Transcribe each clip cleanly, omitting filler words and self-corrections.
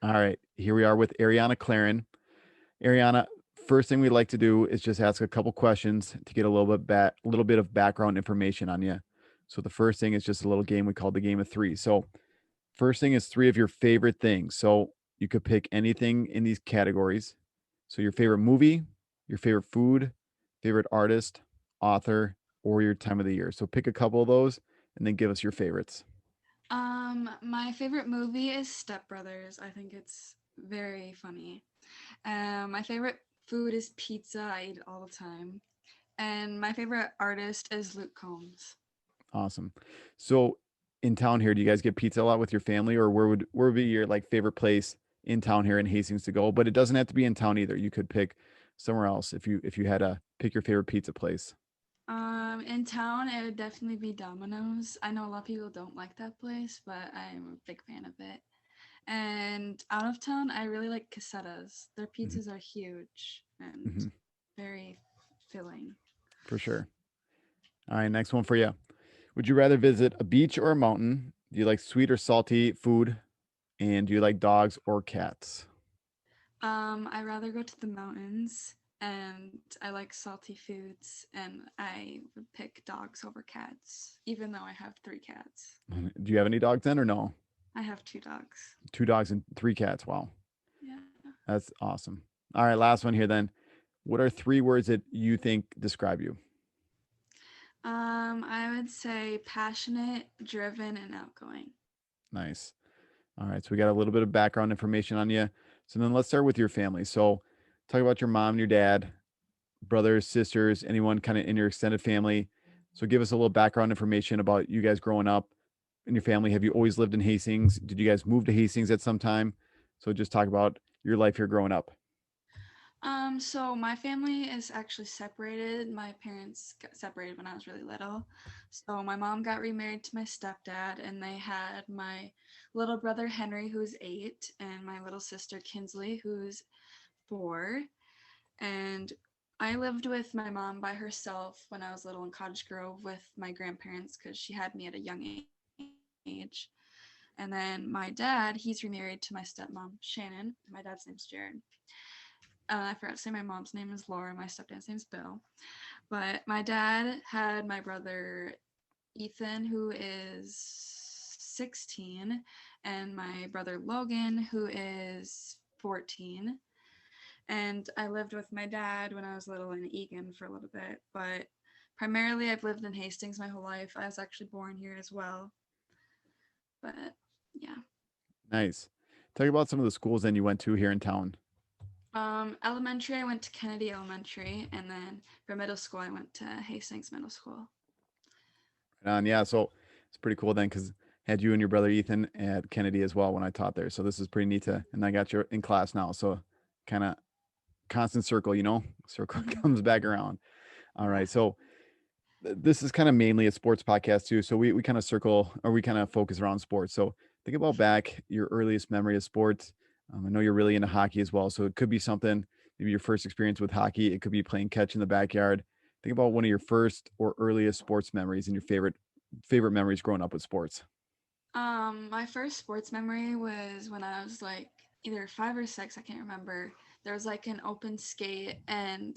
All right, here we are with Aryana Klaren. Aryana, first thing we like to do is just ask a couple questions to get a little bit of background information on you. So the first thing is just a little game we call the game of three. So first thing is three of your favorite things. So you could pick anything in these categories. So your favorite movie, your favorite food, favorite artist, author, or your time of the year. So pick a couple of those and then give us your favorites. My favorite movie is Step Brothers. I think it's very funny. My favorite food is pizza. I eat it all the time. And my favorite artist is Luke Combs. Awesome. So in town here, do you guys get pizza a lot with your family, or where would be your like favorite place in town here in Hastings to go? But it doesn't have to be in town either. You could pick somewhere else if you had to pick your favorite pizza place. In town, it would definitely be Domino's. I know a lot of people don't like that place, but I'm a big fan of it. And out of town, I really like Casetas. Their Mhm, pizzas are huge and mhm, very filling. for sure. All right, next one for you. Would you rather visit a beach or a mountain? Do you like sweet or salty food? And do you like dogs or cats? I rather go to the mountains and I like salty foods and I would pick dogs over cats, even though I have three cats. Do you have any dogs then or no? I have two dogs. Two dogs and three cats. Wow. Yeah. That's awesome. All right, last one here then. What are three words that you think describe you? I would say passionate, driven, and outgoing. Nice. All right. So we got a little bit of background information on you. So then let's start with your family. So talk about your mom and your dad, brothers, sisters, anyone kind of in your extended family. So give us a little background information about you guys growing up in your family. Have you always lived in Hastings? Did you guys move to Hastings at some time? So just talk about your life here growing up. So my family is actually separated. My parents got separated when I was really little. So my mom got remarried to my stepdad, and they had my little brother Henry, who's 8, and my little sister Kinsley, who's 4. And I lived with my mom by herself when I was little in Cottage Grove with my grandparents because she had me at a young age. And then my dad, he's remarried to my stepmom, Shannon. My dad's name's Jared. I forgot to say my mom's name is Laura. My stepdad's name's Bill. But my dad had my brother Ethan, who is 16, and my brother Logan, who is 14. And I lived with my dad when I was little in Egan for a little bit, but primarily I've lived in Hastings my whole life. I was actually born here as well. But yeah. Nice. Talk about some of the schools then you went to here in town. Elementary, I went to Kennedy Elementary, and then for middle school, I went to Hastings Middle School. And yeah, so it's pretty cool then because had you and your brother Ethan at Kennedy as well when I taught there. So this is pretty neat to, and I got you in class now. So kind of constant circle, circle Mm-hmm. comes back around. All Yeah. right. So this is kind of mainly a sports podcast too. So we kind of circle or we kind of focus around sports. So think about back your earliest memory of sports. I know you're really into hockey as well. So it could be something, maybe your first experience with hockey. It could be playing catch in the backyard. Think about one of your first or earliest sports memories and your favorite memories growing up with sports. My first sports memory was when I was like either 5 or 6, I can't remember. There was like an open skate, and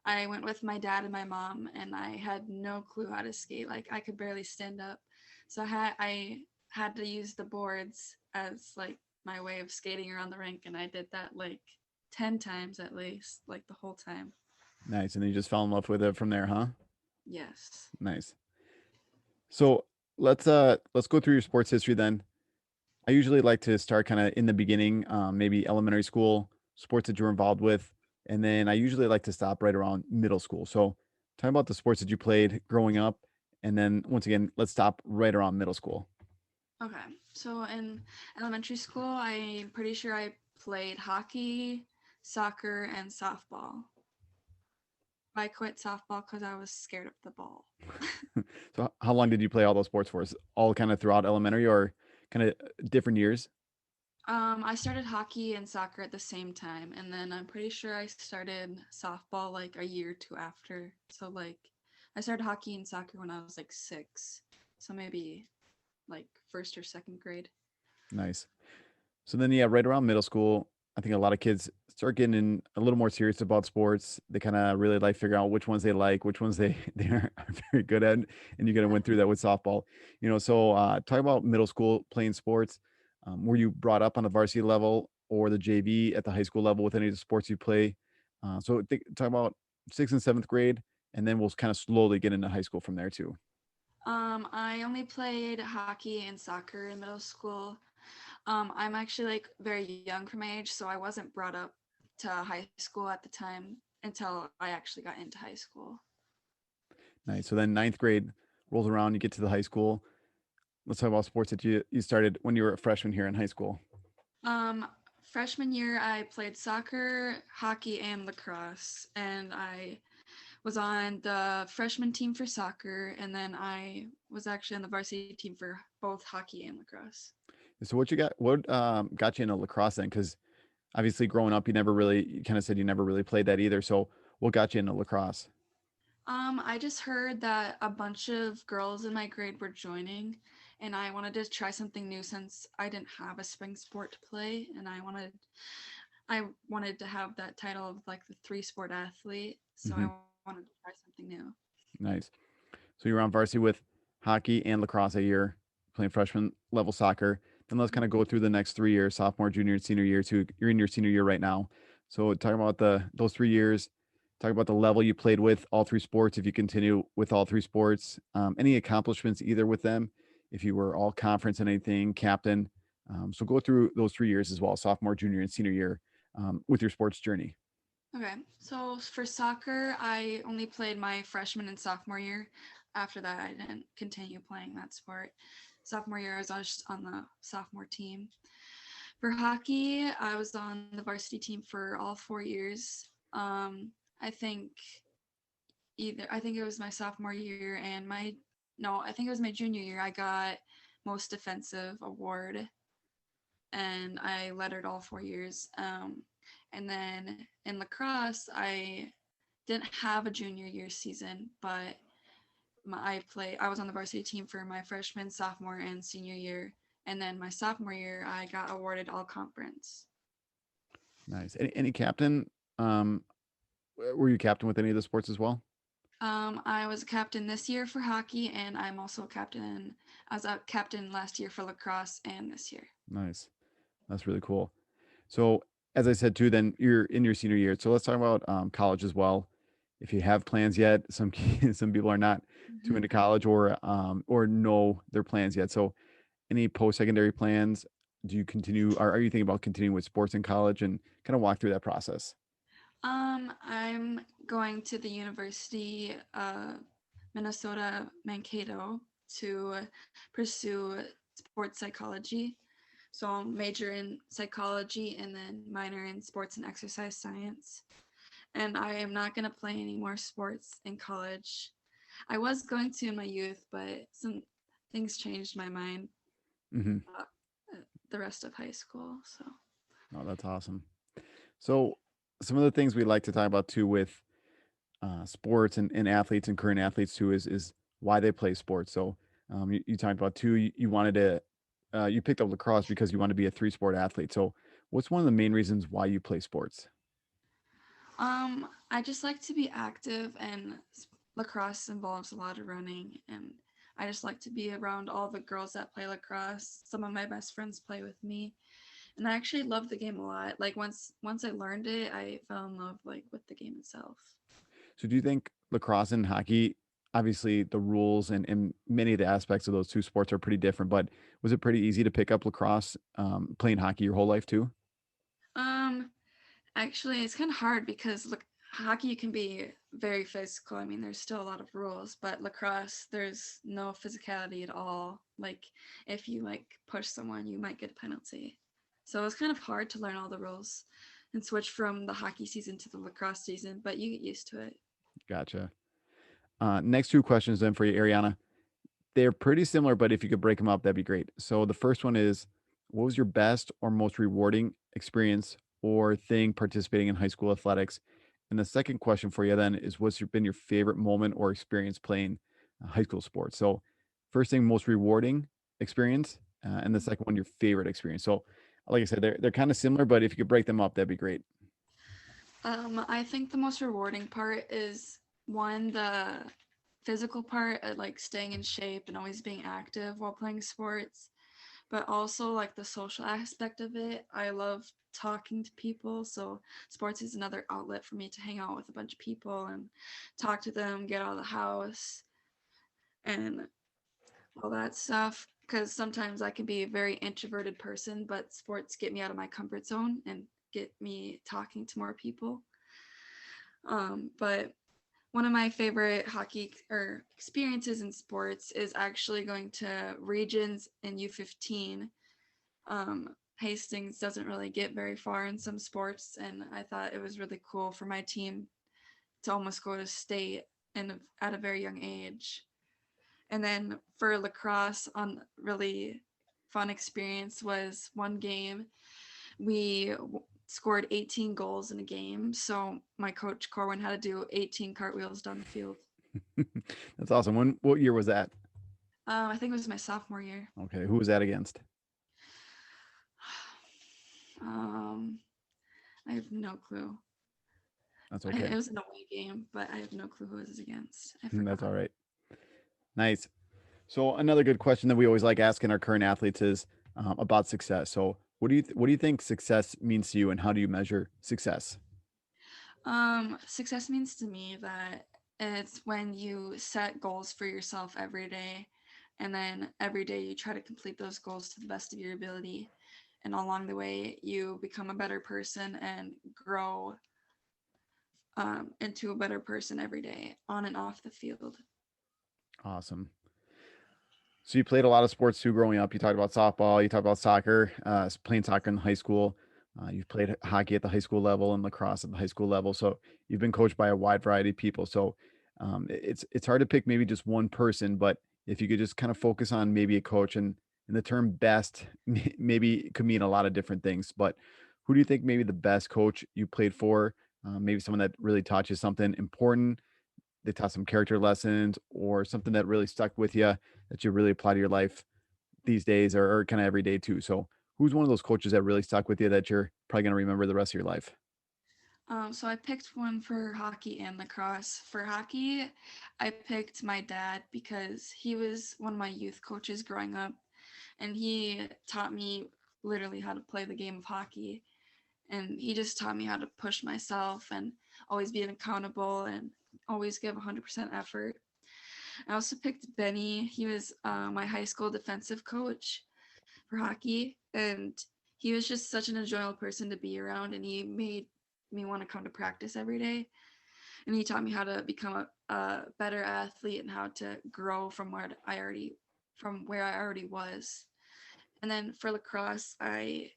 I went with my dad and my mom, and I had no clue how to skate. Like I could barely stand up, so I had to use the boards as like my way of skating around the rink, and I did that like 10 times at least, like the whole time. Nice. And then you just fell in love with it from there, huh? Yes. Nice. So let's go through your sports history then. I usually like to start kind of in the beginning, maybe elementary school, sports that you're involved with, and then I usually like to stop right around middle school. So, talk about the sports that you played growing up, and then once again, let's stop right around middle school. Okay. So in elementary school, I'm pretty sure I played hockey, soccer, and softball. I quit softball because I was scared of the ball. So, how long did you play all those sports for? Is all kind of throughout elementary or kind of different years? I started hockey and soccer at the same time, and then I'm pretty sure I started softball like a year or two after. So like, I started hockey and soccer when I was like 6, so maybe like first or second grade. Nice. So then, yeah, right around middle school, I think a lot of kids start getting in a little more serious about sports. They kind of really like figure out which ones they like, which ones they they aren't very good at, and you kind of went through that with softball. So talk about middle school playing sports. Were you brought up on the varsity level or the JV at the high school level with any of the sports you play? Talk about sixth and seventh grade, and then we'll kind of slowly get into high school from there too. I only played hockey and soccer in middle school. I'm actually like very young for my age, so I wasn't brought up to high school at the time until I actually got into high school. Nice. So then ninth grade rolls around, you get to the high school. Let's talk about sports that you started when you were a freshman here in high school. Um, Freshman year, I played soccer, hockey, and lacrosse, and I was on the freshman team for soccer, and then I was actually on the varsity team for both hockey and lacrosse. So what got you into lacrosse then? Because obviously growing up, you kind of said you never really played that either. So what got you into lacrosse? I just heard that a bunch of girls in my grade were joining, and I wanted to try something new since I didn't have a spring sport to play, and I wanted to have that title of like the three sport athlete, so Hmm. I wanted to try something new. Nice. So you're on varsity with hockey and lacrosse a year, playing freshman level soccer. Then let's kind of go through the next 3 years, sophomore, junior, and senior year. Too. You're in your senior year right now. So talk about those 3 years. Talk about the level you played with all three sports. If you continue with all three sports, any accomplishments either with them. If you were all conference and anything, captain. So go through those 3 years as well, sophomore, junior, and senior year, with your sports journey. Okay, so for soccer, I only played my freshman and sophomore year. After that, I didn't continue playing that sport. Sophomore year, I was just on the sophomore team. For hockey, I was on the varsity team for all 4 years. I think I think it was my sophomore year and my no, I think it was my junior year. I got most defensive award, and I lettered all 4 years. And then in lacrosse, I didn't have a junior year season, but I was on the varsity team for my freshman, sophomore, and senior year. And then my sophomore year, I got awarded all conference. Nice. Any captain? Um, were you captain with any of the sports as well? I was a captain this year for hockey, and I'm also a captain. I was a captain last year for lacrosse and this year. Nice. That's really cool. So, as I said too, then you're in your senior year. So let's talk about college as well. If you have plans yet, some people are not too Mhm. into college or know their plans yet. So, any post secondary plans? Do you continue? Are you thinking about continuing with sports in college and kind of walk through that process? I'm going to the University Minnesota Mankato to pursue sports psychology. So I'll major in psychology and then minor in sports and exercise science. And I am not going to play any more sports in college. I was going to in my youth, but some things changed my mind Hmm. uh, the rest of high school. So, Oh, that's awesome. So, some of the things we like to talk about too with sports and athletes and current athletes too is why they play sports. So you talked about too. You wanted to you picked up lacrosse because you want to be a three sport athlete. So what's one of the main reasons why you play sports? I just like to be active, and lacrosse involves a lot of running, and I just like to be around all the girls that play lacrosse. Some of my best friends play with me, and I actually love the game a lot. Like once I learned it, I fell in love like with the game itself. So do you think lacrosse and hockey, obviously the rules and many of the aspects of those two sports are pretty different, but was it pretty easy to pick up lacrosse playing hockey your whole life too? Um, Actually, it's kind of hard because look, hockey can be very physical. I mean, there's still a lot of rules, but lacrosse, there's no physicality at all. Like, if you like push someone, you might get a penalty. So it's kind of hard to learn all the rules and switch from the hockey season to the lacrosse season, but you get used to it. Gotcha. Next two questions then for you, Ariana. They're pretty similar, but if you could break them up, that'd be great. So the first one is, what was your best or most rewarding experience or thing participating in high school athletics? And the second question for you then is, been your favorite moment or experience playing high school sports? So first thing, most rewarding experience, and the second one, your favorite experience. So Like I said, they're kind of similar, but if you could break them up, that'd be great. I think the most rewarding part is one, the physical part, like staying in shape and always being active while playing sports, but also like the social aspect of it. I love talking to people, so sports is another outlet for me to hang out with a bunch of people and talk to them, get out of the house, and all that stuff. Because sometimes I can be a very introverted person, but sports get me out of my comfort zone and get me talking to more people. But one of my favorite hockey or experiences in sports is actually going to regions in U15. Hastings doesn't really get very far in some sports, and I thought it was really cool for my team to almost go to state and at a very young age. And then for lacrosse, on really fun experience was one game we scored 18 goals in a game. So my coach Corwin had to do 18 cartwheels down the field. That's awesome. What year was that? I think it was my sophomore year. Okay, who was that against? Um, I have no clue. That's okay. It was an away game, but I have no clue who it was against. I That's forgot. all right. Nice. So another good question that we always like asking our current athletes is about success. So what do you think success means to you, and how do you measure success? Success means to me that it's when you set goals for yourself every day, and then every day you try to complete those goals to the best of your ability. And along the way, you become a better person and grow into a better person every day on and off the field. Awesome. So you played a lot of sports too growing up. You talked about softball, you talked about soccer, playing soccer in high school. You've played hockey at the high school level and lacrosse at the high school level. So you've been coached by a wide variety of people. So it's hard to pick maybe just one person, but if you could just kind of focus on maybe a coach, and the term best maybe it could mean a lot of different things. But who do you think maybe the best coach you played for? Maybe someone that really taught you something important, they taught some character lessons, or something that really stuck with you that you really apply to your life these days, or kind of every day too. So who's one of those coaches that really stuck with you that you're probably going to remember the rest of your life? So I picked one for hockey and lacrosse. For hockey, I picked my dad because he was one of my youth coaches growing up, and he taught me literally how to play the game of hockey. And he just taught me how to push myself and always be accountable and always give 100% effort. I also picked Benny. He was my high school defensive coach for hockey, and he was just such an enjoyable person to be around, and he made me want to come to practice every day. And he taught me how to become a better athlete and how to grow from where I already was. And then for lacrosse, I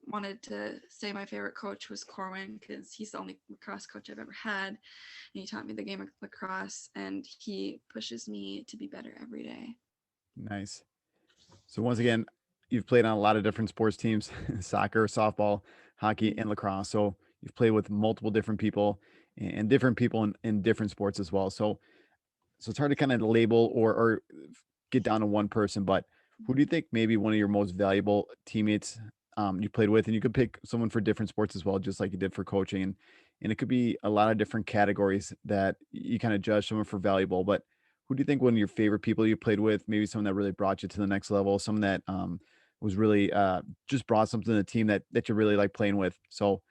wanted to say my favorite coach was Corwin because he's the only lacrosse coach I've ever had. And he taught me the game of lacrosse, and he pushes me to be better every day. Nice. So once again, you've played on a lot of different sports teams, soccer, softball, hockey, and lacrosse. So you've played with multiple different people, and different people in different sports as well. So it's hard to kind of label, or get down to one person, but who do you think maybe one of your most valuable teammates you played with? And you could pick someone for different sports as well, just like you did for coaching. And it could be a lot of different categories that you kind of judge someone for valuable. But who do you think one of your favorite people you played with, maybe someone that really brought you to the next level, someone that was really just brought something to the team that you really like playing with? So,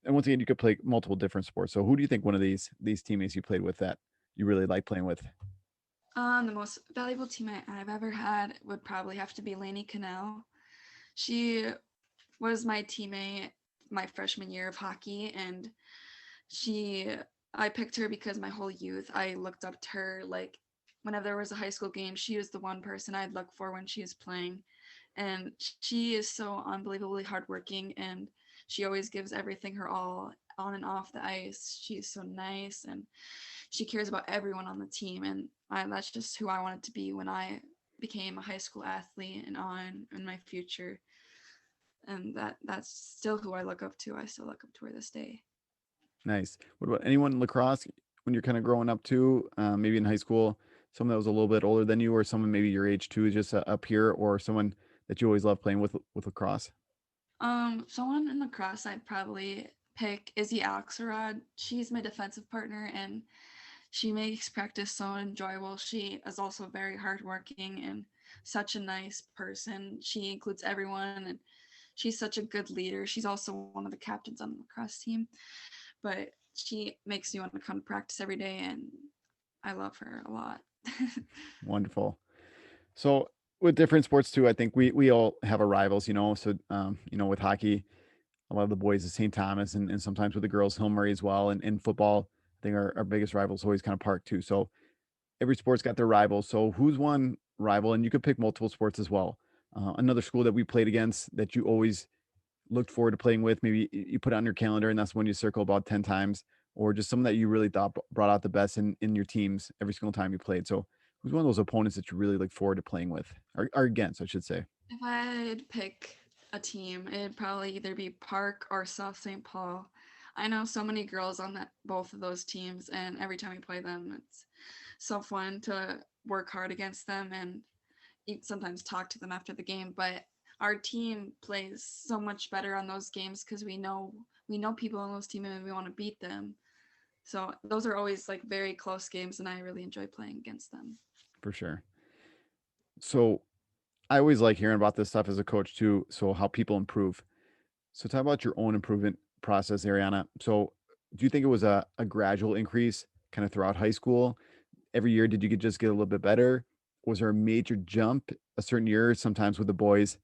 and once again, you could play multiple different sports. So who do you think one of these teammates you played with that you really like playing with? The most valuable teammate I've ever had would probably have to be Lainey Cannell. She was my teammate my freshman year of hockey, and she I picked her because my whole youth I looked up to her. Like whenever there was a high school game, she was the one person I'd look for when she was playing. And she is so unbelievably hardworking, and she always gives everything her all on and off the ice. She's so nice, and she cares about everyone on the team, and that's just who I wanted to be when I became a high school athlete and on in my future. And that's still who I look up to. I still look up to her this day. Nice. What about anyone in lacrosse when you're kind of growing up too? Maybe in high school, someone that was a little bit older than you, or someone maybe your age too, just a peer, or someone that you always love playing with lacrosse. Someone in lacrosse I'd probably pick Izzy Axelrod. She's my defensive partner and she makes practice so enjoyable. She is also very hardworking and such a nice person. She includes everyone and she's such a good leader. She's also one of the captains on the lacrosse team, but she makes me want to come to practice every day and I love her a lot. Wonderful. So with different sports too, I think we all have our rivals, So with hockey, a lot of the boys at St. Thomas and sometimes with the girls, Hill Murray as well. And in football, I think our biggest rival is always kind of Park too. So every sport's got their rivals. So who's one rival? And you could pick multiple sports as well. Another school that we played against that you always looked forward to playing with, maybe you put it on your calendar and that's when you circle about 10 times, or just someone that you really thought brought out the best in your teams every single time you played. So who's one of those opponents that you really look forward to playing with or against, I should say? If I'd pick a team, it'd probably either be Park or South St. Paul. I know so many girls on that both of those teams, and every time we play them, it's so fun to work hard against them and sometimes talk to them after the game. But our team plays so much better on those games because we know people on those teams and we want to beat them. So those are always like very close games, and I really enjoy playing against them. For sure. So I always like hearing about this stuff as a coach too. So how people improve. So talk about your own improvement process, Ariana. So do you think it was a gradual increase kind of throughout high school? Every year, did you just get a little bit better? Was there a major jump a certain year? Sometimes with the boys,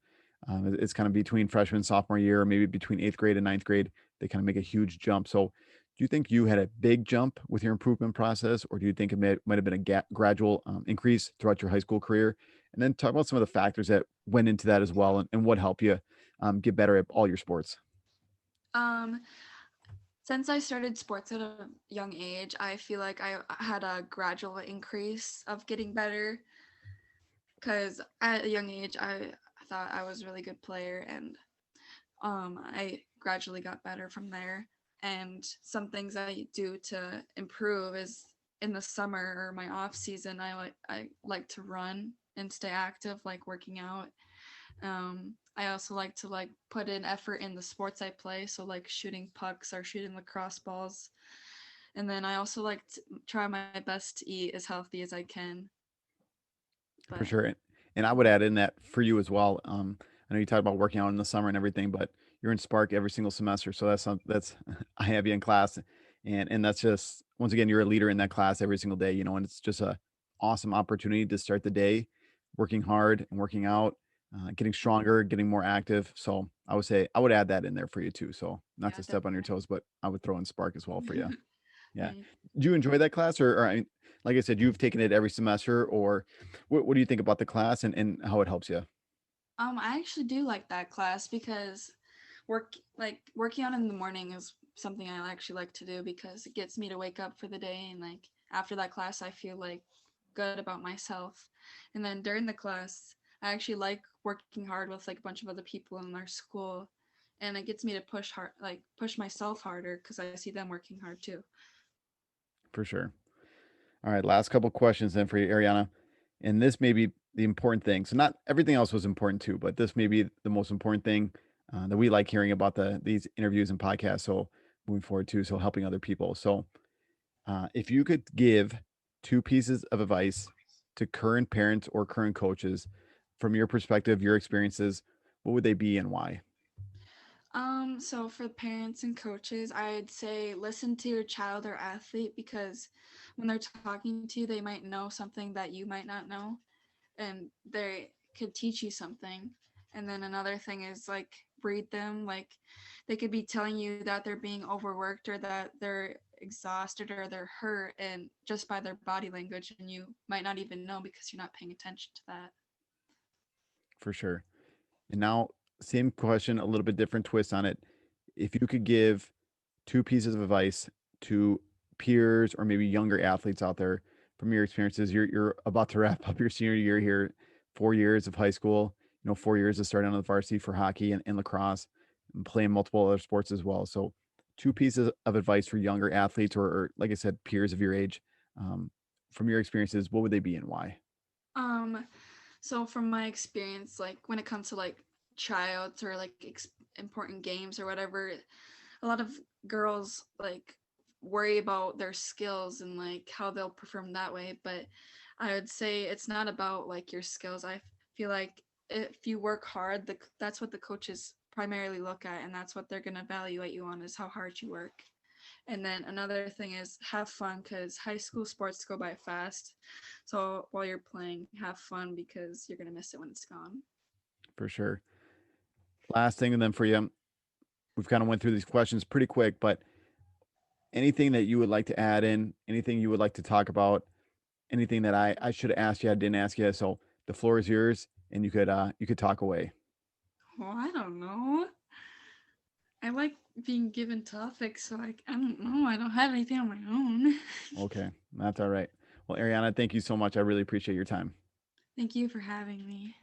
it's kind of between freshman and sophomore year, or maybe between eighth grade and ninth grade, they kind of make a huge jump. So do you think you had a big jump with your improvement process, or do you think it might have been a gradual increase throughout your high school career? And then talk about some of the factors that went into that as well, and what helped you get better at all your sports. Um, Since I started sports at a young age, I feel like I had a gradual increase of getting better because at a young age I thought I was a really good player and I gradually got better from there. And some things I do to improve is in the summer or my off season I like to run and stay active, like working out. I also like to like put in effort in the sports I play, so like shooting pucks or shooting lacrosse balls. And then I also like to try my best to eat as healthy as I can. For But sure. And I would add in that for you as well. I know you talked about working out in the summer and everything, but you're in Spark every single semester. So that's I have you in class, and that's just once again you're a leader in that class every single day. And it's just a awesome opportunity to start the day working hard and working out, getting stronger, getting more active. So I would say I would add that in there for you too. So not yeah, to step on your toes, but I would throw in Spark as well for you. definitely. Yeah. Right. Do you enjoy that class, or I mean, like I said, you've taken it every semester, or what do you think about the class and how it helps you? I actually do like that class because working out in the morning is something I actually like to do because it gets me to wake up for the day and like after that class I feel like good about myself. And then during the class, I actually like working hard with like a bunch of other people in our school and it gets me to push myself harder because I see them working hard too. For sure. All right, last couple questions then for you, Ariana. And this may be the important thing. So not everything else was important too, but this may be the most important thing that we like hearing about these interviews and podcasts. So moving forward too, so helping other people. So if you could give two pieces of advice to current parents or current coaches from your perspective, your experiences, what would they be and why? So for parents and coaches, I'd say listen to your child or athlete because when they're talking to you, they might know something that you might not know, and they could teach you something. And then another thing is like read them. Like they could be telling you that they're being overworked or that they're exhausted or they're hurt, and just by their body language, and you might not even know because you're not paying attention to that. For sure. And now, same question, a little bit different twist on it. If you could give two pieces of advice to peers or maybe younger athletes out there from your experiences, you're about to wrap up your senior year here, 4 years of high school, 4 years of starting on the varsity for hockey and lacrosse, and playing multiple other sports as well. So, two pieces of advice for younger athletes or like I said, peers of your age, um, from your experiences, what would they be and why? Um, so from my experience, like when it comes to like tryouts or like important games or whatever, a lot of girls like worry about their skills and like how they'll perform that way. But I would say it's not about like your skills. I feel like if you work hard, that's what the coaches primarily look at, and that's what they're going to evaluate you on is how hard you work. And then another thing is have fun because high school sports go by fast. So while you're playing, have fun because you're going to miss it when it's gone. For sure. Last thing, and then for you, we've kind of went through these questions pretty quick, but anything that you would like to add in, anything you would like to talk about, anything that I should have asked you, I didn't ask you. So the floor is yours, and you could talk away. Well, I don't know. I like being given topics, so I don't know. I don't have anything on my own. Okay, that's all right. Well, Ariana, thank you so much. I really appreciate your time. Thank you for having me.